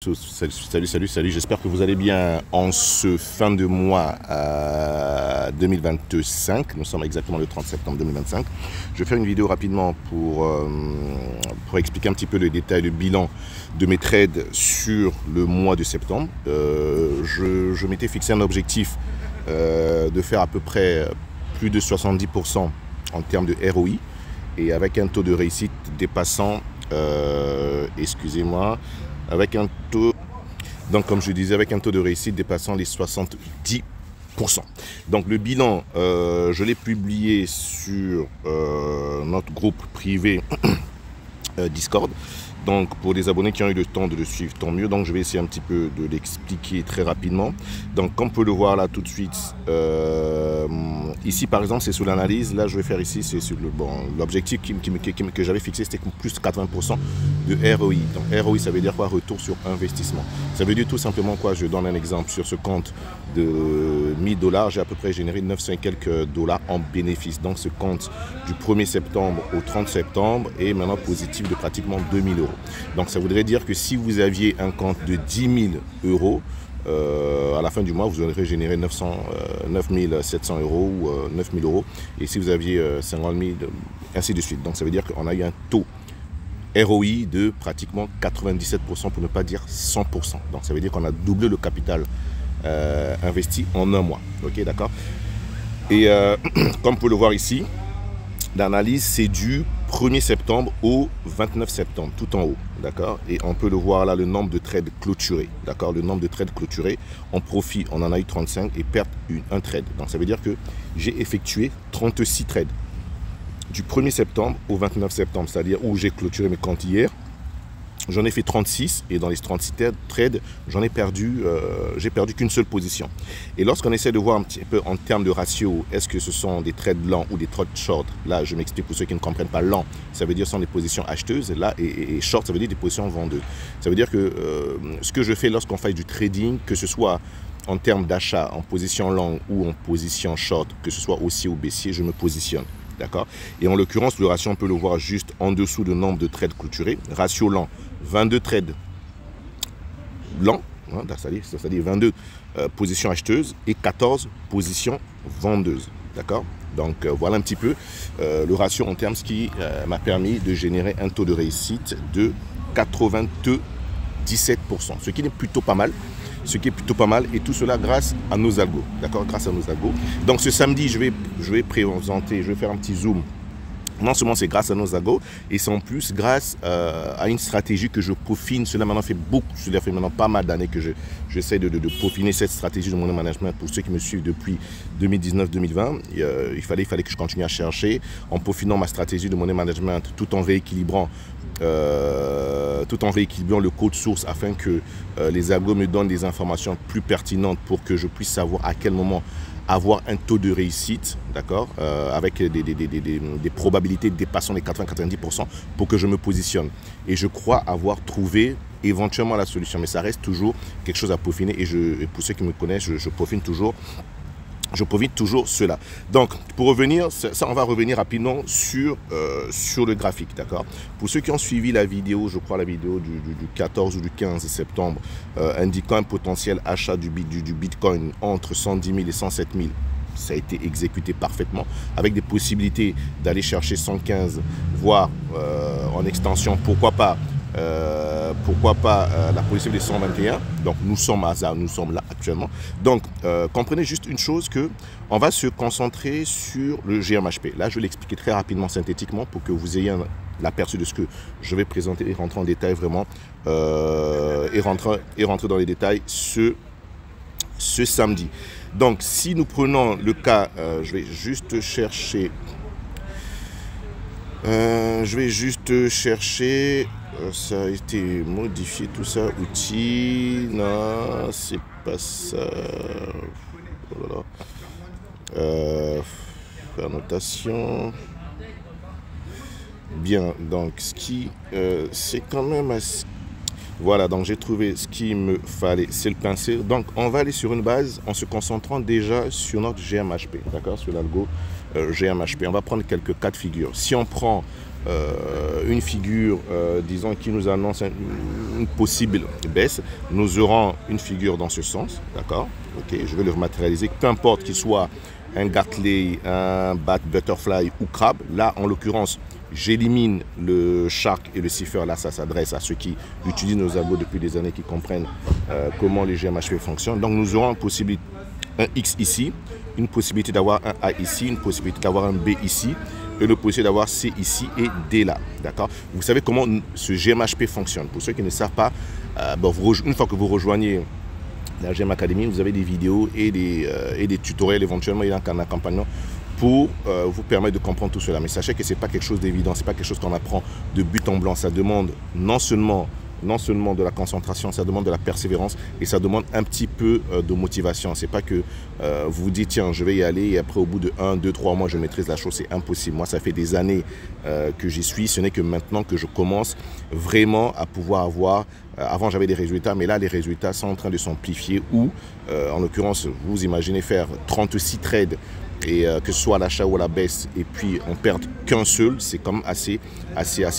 tous, salut, j'espère que vous allez bien en ce fin de mois 2025, nous sommes exactement le 30 septembre 2025. Je vais faire une vidéo rapidement pour expliquer un petit peu le détail, le bilan de mes trades sur le mois de septembre. Je m'étais fixé un objectif de faire à peu près plus de 70% en termes de ROI et avec un taux de réussite dépassant avec un taux, donc comme je disais, avec un taux de réussite dépassant les 70%. Donc le bilan, je l'ai publié sur notre groupe privé Discord. Donc pour les abonnés qui ont eu le temps de le suivre, tant mieux. Donc je vais essayer un petit peu de l'expliquer très rapidement. Donc comme on peut le voir là tout de suite, ici par exemple c'est sur l'analyse. Là je vais faire ici, c'est sur le l'objectif que j'avais fixé, c'était plus de 80% de ROI. Donc ROI ça veut dire quoi? Retour sur investissement. Ça veut dire tout simplement quoi? Je donne un exemple. Sur ce compte de 1000 $, j'ai à peu près généré 900 et quelques dollars en bénéfice. Donc ce compte du 1er septembre au 30 septembre est maintenant positif de pratiquement 2000 €. Donc ça voudrait dire que si vous aviez un compte de 10 000 €, à la fin du mois, vous aurez généré 9 700 € ou 9 000 €. Et si vous aviez 50 000, ainsi de suite. Donc ça veut dire qu'on a eu un taux ROI de pratiquement 97%, pour ne pas dire 100%. Donc ça veut dire qu'on a doublé le capital investi en un mois. Ok, d'accord. Et comme vous pouvez le voir ici, l'analyse c'est du 1er septembre au 29 septembre, tout en haut, d'accord. Et on peut le voir là, le nombre de trades clôturés, d'accord. Le nombre de trades clôturés, en profit, on en a eu 35 et perte, un trade. Donc ça veut dire que j'ai effectué 36 trades du 1er septembre au 29 septembre, c'est-à-dire où j'ai clôturé mes comptes hier. J'en ai fait 36 et dans les 36 trades, j'en ai perdu, j'ai perdu qu'une seule position. Et lorsqu'on essaie de voir un petit peu en termes de ratio, est-ce que ce sont des trades lents ou des trades short? Là, je m'explique pour ceux qui ne comprennent pas. Lent, ça veut dire ce sont des positions acheteuses. Là, et short, ça veut dire des positions vendeuses. Ça veut dire que ce que je fais lorsqu'on fait du trading, que ce soit en termes d'achat en position longue ou en position short, que ce soit haussier ou baissier, je me positionne. D'accord. Et en l'occurrence, le ratio, on peut le voir juste en dessous du nombre de trades clôturés. Ratio lent, 22 trades lents, hein, c'est-à-dire 22 positions acheteuses et 14 positions vendeuses. D'accord. Donc voilà un petit peu le ratio en termes, ce qui m'a permis de générer un taux de réussite de 97%, ce qui est plutôt pas mal. Et tout cela grâce à nos algos, d'accord, grâce à nos algos. Donc ce samedi, je vais présenter, je vais faire un petit zoom. Non seulement c'est grâce à nos algos, et c'est en plus grâce à une stratégie que je peaufine. Cela fait maintenant pas mal d'années que j'essaie de peaufiner cette stratégie de money management. Pour ceux qui me suivent depuis 2019-2020, il fallait que je continue à chercher en peaufinant ma stratégie de money management tout en rééquilibrant le code source afin que les algos me donnent des informations plus pertinentes pour que je puisse savoir à quel moment avoir un taux de réussite, d'accord, avec des probabilités dépassant les 80-90% pour que je me positionne. Et je crois avoir trouvé éventuellement la solution, mais ça reste toujours quelque chose à peaufiner. Et pour ceux qui me connaissent, je peaufine toujours. Je profite toujours cela. Donc, pour revenir, on va revenir rapidement sur le graphique, d'accord. Pour ceux qui ont suivi la vidéo, je crois la vidéo du 14 ou du 15 septembre, indiquant un potentiel achat du Bitcoin entre 110 000 et 107 000, ça a été exécuté parfaitement, avec des possibilités d'aller chercher 115, voire en extension, pourquoi pas la possibilité de 121. Donc nous sommes là actuellement. Donc comprenez juste une chose, que on va se concentrer sur le GMHP. Là je vais l'expliquer très rapidement, synthétiquement, pour que vous ayez l'aperçu de ce que je vais présenter et rentrer en détail vraiment et rentrer dans les détails ce samedi. Donc si nous prenons le cas, je vais juste chercher ça a été modifié, tout ça, outils, non, c'est pas ça, voilà. Annotation, bien, donc ce qui, c'est quand même assez... Voilà, donc j'ai trouvé ce qu'il me fallait, c'est le pincé. Donc on va aller sur une base en se concentrant déjà sur notre GMHP, d'accord, sur l'algo GMHP. On va prendre quelques cas de figure. Si on prend une figure, disons, qui nous annonce une possible baisse, nous aurons une figure dans ce sens, d'accord? Ok, je vais le matérialiser, peu importe qu'il soit un Gartley, un Bat Butterfly ou Crabe. Là, en l'occurrence, j'élimine le Shark et le Cipher. Là, ça s'adresse à ceux qui utilisent nos algos depuis des années, qui comprennent comment les GMHP fonctionnent. Donc, nous aurons un X ici, une possibilité d'avoir un A ici, une possibilité d'avoir un B ici, et le possibilité d'avoir C ici et D là. D'accord? Vous savez comment ce GMHP fonctionne. Pour ceux qui ne savent pas, une fois que vous rejoignez la GM Academy, vous avez des vidéos et des tutoriels, éventuellement il y a un accompagnement pour vous permettre de comprendre tout cela. Mais sachez que ce n'est pas quelque chose d'évident, ce n'est pas quelque chose qu'on apprend de but en blanc. Ça demande non seulement de la concentration, ça demande de la persévérance et ça demande un petit peu de motivation. C'est pas que vous vous dites tiens je vais y aller et après au bout de 1, 2, 3 mois je maîtrise la chose, c'est impossible. Moi ça fait des années que j'y suis, ce n'est que maintenant que je commence vraiment à pouvoir avoir, avant j'avais des résultats mais là les résultats sont en train de s'amplifier ou en l'occurrence vous imaginez faire 36 trades et que ce soit à l'achat ou à la baisse et puis on perd qu'un seul, c'est comme assez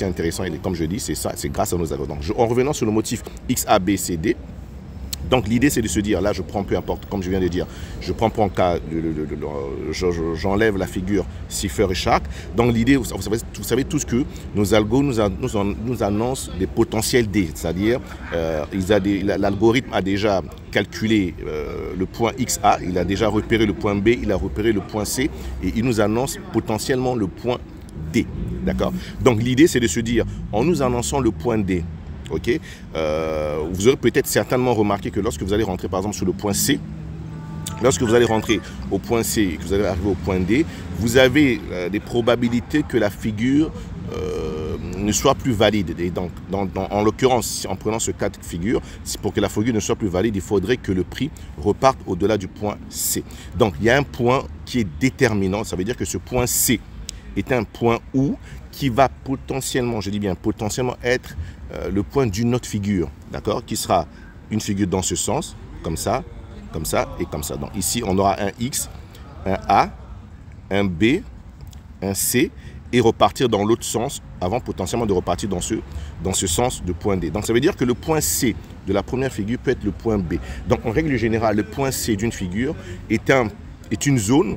intéressant et comme je dis c'est ça, c'est grâce à nos algos. Donc en revenant sur le motif XABCD, donc l'idée c'est de se dire, là je prends peu importe, comme je viens de dire, je prends pour un cas, j'enlève la figure Cipher et Shark. Donc l'idée, vous savez tous que nos algos nous annoncent des potentiels D, c'est-à-dire l'algorithme a déjà calculé le point XA, il a déjà repéré le point B, il a repéré le point C et il nous annonce potentiellement le point D. D'accord? Donc l'idée c'est de se dire, en nous annonçant le point D, ok, vous aurez peut-être certainement remarqué que lorsque vous allez rentrer par exemple sur le point C, lorsque vous allez rentrer au point C et que vous allez arriver au point D, vous avez des probabilités que la figure ne soit plus valide. Et donc, en l'occurrence, en prenant ce cas de figure, pour que la figure ne soit plus valide, il faudrait que le prix reparte au-delà du point C. Donc, il y a un point qui est déterminant. Ça veut dire que ce point C est un point où qui va potentiellement, je dis bien potentiellement, être le point d'une autre figure, d'accord, qui sera une figure dans ce sens, comme ça et comme ça. Donc ici, on aura un X, un A, un B, un C, et repartir dans l'autre sens, avant potentiellement de repartir dans ce sens de point D. Donc ça veut dire que le point C de la première figure peut être le point B. Donc en règle générale, le point C d'une figure est une zone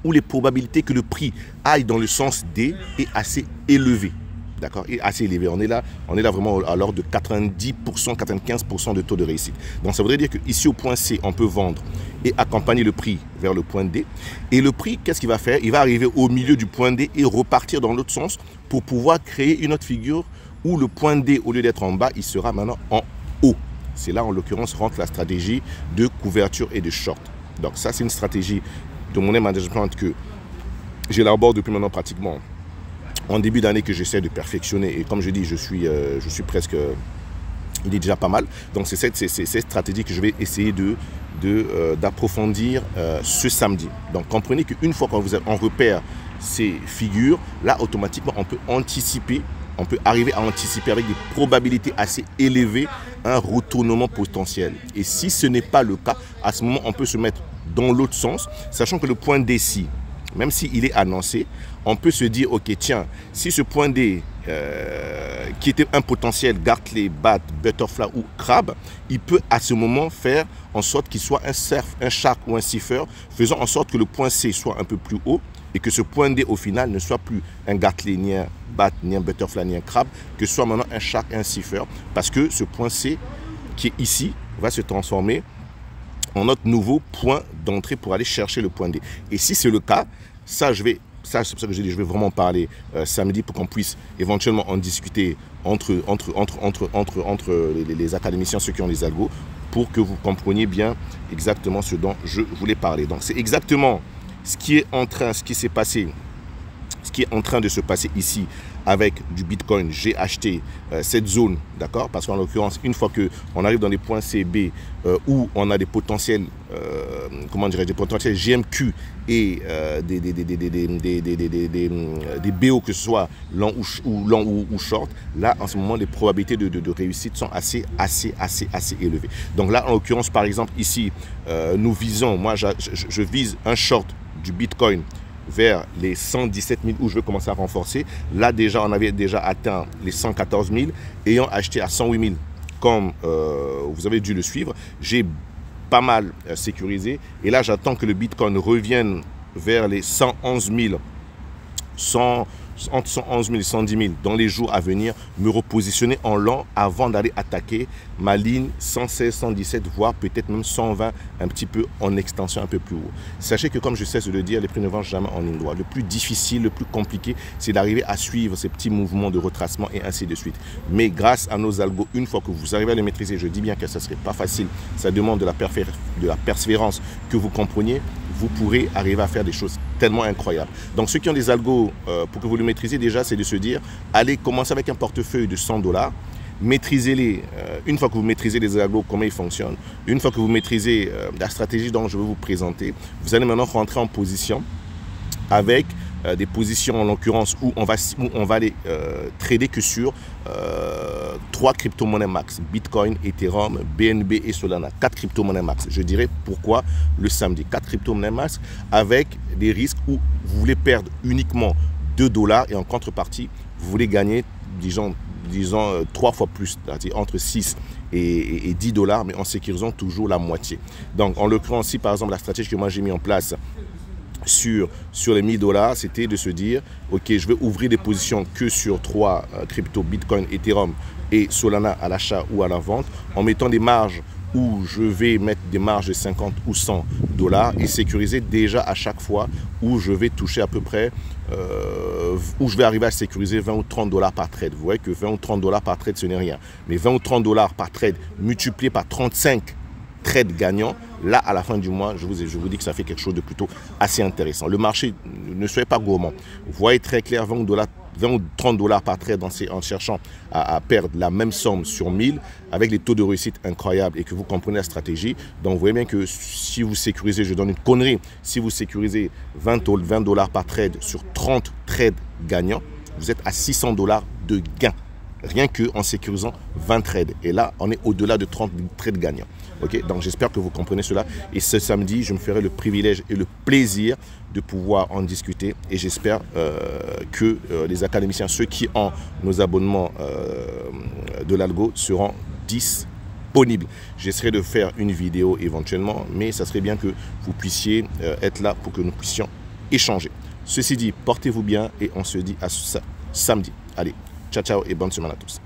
où les probabilités que le prix aille dans le sens D est assez élevée. D'accord, et assez élevé. On est là vraiment à l'ordre de 90%, 95% de taux de réussite. Donc ça voudrait dire qu'ici au point C, on peut vendre et accompagner le prix vers le point D. Et le prix, qu'est-ce qu'il va faire? Il va arriver au milieu du point D et repartir dans l'autre sens pour pouvoir créer une autre figure où le point D, au lieu d'être en bas, il sera maintenant en haut. C'est là, en l'occurrence, rentre la stratégie de couverture et de short. Donc ça, c'est une stratégie de money management que j'élabore depuis maintenant pratiquement en début d'année que j'essaie de perfectionner. Et comme je dis, je suis presque... il est déjà pas mal. Donc c'est cette stratégie que je vais essayer d'approfondir ce samedi. Donc comprenez qu'une fois qu'on repère ces figures, là automatiquement on peut anticiper, on peut arriver à anticiper avec des probabilités assez élevées un retournement potentiel. Et si ce n'est pas le cas, à ce moment on peut se mettre dans l'autre sens, sachant que le point D ici, même s'il est annoncé, on peut se dire, ok, tiens, si ce point D, qui était un potentiel Gartley, Bat, Butterfly ou Crabe, il peut à ce moment faire en sorte qu'il soit un Shark ou un Cipher, faisant en sorte que le point C soit un peu plus haut et que ce point D au final ne soit plus un Gartley, ni un Bat, ni un Butterfly, ni un Crabe, que ce soit maintenant un Shark et un Cipher, parce que ce point C qui est ici va se transformer en notre nouveau point d'entrée pour aller chercher le point D. Et si c'est le cas, c'est pour ça que je dis, je vais vraiment parler samedi pour qu'on puisse éventuellement en discuter entre les académiciens, ceux qui ont les algos, pour que vous compreniez bien exactement ce dont je voulais parler. Donc c'est exactement ce qui est en train de se passer ici avec du Bitcoin. J'ai acheté cette zone, d'accord, parce qu'en l'occurrence, une fois qu'on arrive dans les points CB où on a des potentiels, comment dirais-je, des potentiels GMQ et des BO, que ce soit long ou short, là, en ce moment, les probabilités de réussite sont assez élevées. Donc là, en l'occurrence, par exemple, ici, nous visons, moi, je vise un short du Bitcoin vers les 117 000 où je vais commencer à renforcer. Là déjà, on avait déjà atteint les 114 000, ayant acheté à 108 000. Comme vous avez dû le suivre, j'ai pas mal sécurisé. Et là, j'attends que le Bitcoin revienne vers les 111 000, entre 111 000 et 110 000 dans les jours à venir, me repositionner en long avant d'aller attaquer ma ligne 116, 117, voire peut-être même 120, un petit peu en extension, un peu plus haut. Sachez que, comme je cesse de le dire, les prix ne vont jamais en ligne droite. Le plus difficile, le plus compliqué, c'est d'arriver à suivre ces petits mouvements de retracement et ainsi de suite. Mais grâce à nos algos, une fois que vous arrivez à les maîtriser, je dis bien que ça ne serait pas facile, ça demande de la persévérance, que vous compreniez, vous pourrez arriver à faire des choses tellement incroyables. Donc ceux qui ont des algos, pour que vous le maîtrisez déjà, c'est de se dire, allez commencer avec un portefeuille de 100 $, maîtrisez-les. Une fois que vous maîtrisez les algos, comment ils fonctionnent, une fois que vous maîtrisez la stratégie dont je vais vous présenter, vous allez maintenant rentrer en position avec des positions en l'occurrence où on va les trader que sur 3 crypto-monnaies max, Bitcoin, Ethereum, BNB et Solana. 4 crypto-monnaies max. Je dirais pourquoi le samedi. 4 crypto-monnaies max avec des risques où vous voulez perdre uniquement 2 $ et en contrepartie, vous voulez gagner, disons 3 fois plus, c'est-à-dire entre 6 et 10 $, mais en sécurisant toujours la moitié. Donc en l'occurrence, si par exemple la stratégie que moi j'ai mis en place sur les 1000 $, c'était de se dire, ok, je vais ouvrir des positions que sur 3 crypto, Bitcoin, Ethereum et Solana à l'achat ou à la vente, en mettant des marges où je vais mettre des marges de 50 ou 100 $ et sécuriser déjà à chaque fois où je vais toucher à peu près, où je vais arriver à sécuriser 20 ou 30 $ par trade. Vous voyez que 20 ou 30 $ par trade, ce n'est rien. Mais 20 ou 30 $ par trade multiplié par 35 trades gagnants, là, à la fin du mois, je vous dis que ça fait quelque chose de plutôt assez intéressant. Le marché, ne soyez pas gourmand. Vous voyez très clair, 20 ou 30 $ par trade en cherchant à perdre la même somme sur 1000 avec les taux de réussite incroyables et que vous comprenez la stratégie. Donc, vous voyez bien que si vous sécurisez, je donne une connerie, si vous sécurisez 20 $ par trade sur 30 trades gagnants, vous êtes à 600 $ de gain. Rien qu'en sécurisant 20 trades. Et là, on est au-delà de 30 trades gagnants. Okay? Donc, j'espère que vous comprenez cela. Et ce samedi, je me ferai le privilège et le plaisir de pouvoir en discuter. Et j'espère que les académiciens, ceux qui ont nos abonnements de l'algo, seront disponibles. J'essaierai de faire une vidéo éventuellement, mais ça serait bien que vous puissiez être là pour que nous puissions échanger. Ceci dit, portez-vous bien et on se dit à samedi. Allez. Ciao, ciao et bonne semaine à tous.